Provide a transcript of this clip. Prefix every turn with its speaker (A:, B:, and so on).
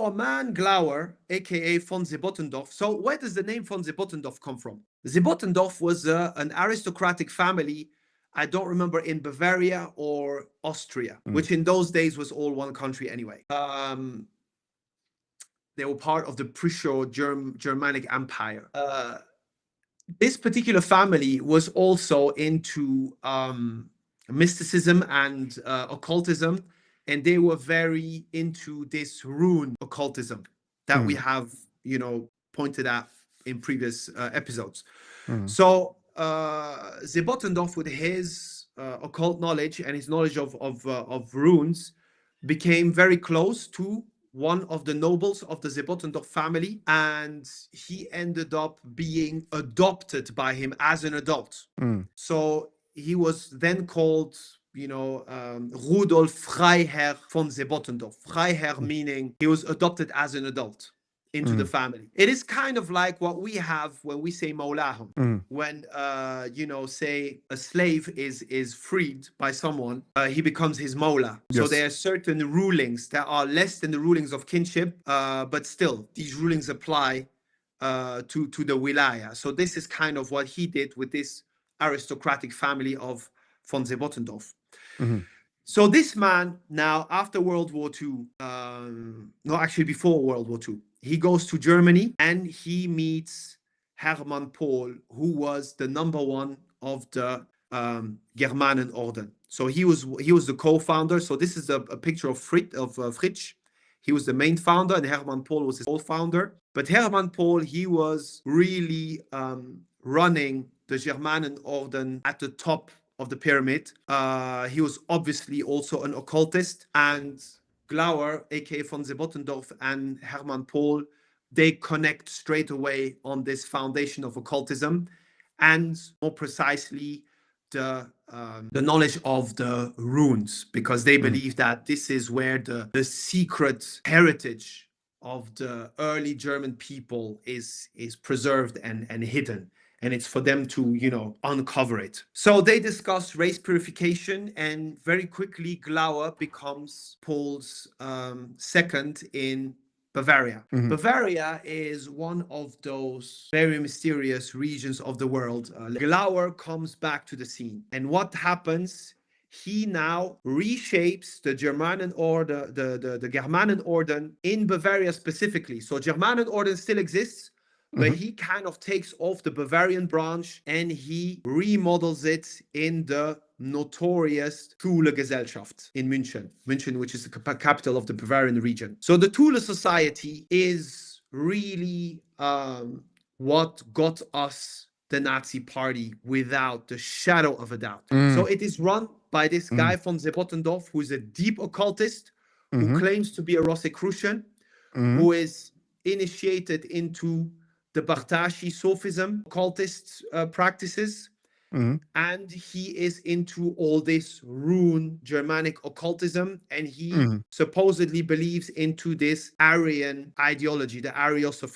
A: So a man, Glauer, aka von Zibotendorf. So where does the name von Zibotendorf come from? Zibotendorf was an aristocratic family. I don't remember in Bavaria or Austria, which in those days was all one country anyway. They were part of the Prusso-Germanic Empire. This particular family was also into mysticism and occultism, and they were very into this rune occultism that we have, pointed at in previous episodes. So Zibotendorf, with his occult knowledge and his knowledge of runes, became very close to one of the nobles of the Zibotendorf family, and he ended up being adopted by him as an adult. So he was then called, Rudolf Freiherr von Zibotendorf. Freiherr meaning he was adopted as an adult into the family. It is kind of like what we have when we say Mawlahum. When, say a slave is freed by someone, he becomes his Mawla. Yes. So there are certain rulings that are less than the rulings of kinship, but still, these rulings apply to the wilaya. So this is kind of what he did with this aristocratic family of von Zibotendorf. So this man, now after World War II, before World War II, he goes to Germany and he meets Hermann Pohl, who was the number one of the Germanenorden. So he was the co-founder. So this is a picture of Fritsch. He was the main founder, and Hermann Pohl was his co-founder. But Hermann Pohl, he was really running the Germanenorden at the top of the pyramid. He was obviously also an occultist, and Glauer, aka von Zibotendorf, and Hermann Pohl, they connect straight away on this foundation of occultism, and more precisely the knowledge of the runes, because they believe that this is where the secret heritage of the early German people is preserved and hidden. And it's for them to, uncover it. So they discuss race purification, and very quickly Glauer becomes Pohl's second in Bavaria. Bavaria is one of those very mysterious regions of the world. Glauer comes back to the scene. And what happens? He now reshapes the Germanenorden, the Germanenorden in Bavaria specifically. So Germanenorden still exists, but he kind of takes off the Bavarian branch and he remodels it in the notorious Thule Gesellschaft in München, which is the capital of the Bavarian region. So the Thule Society is really what got us the Nazi party without the shadow of a doubt. So it is run by this guy von Zibotendorf, who is a deep occultist, who claims to be a Rosicrucian, who is initiated into the Bartashi Sufism occultist practices, and he is into all this rune Germanic occultism, and he supposedly believes into this Aryan ideology, the Ariosophy.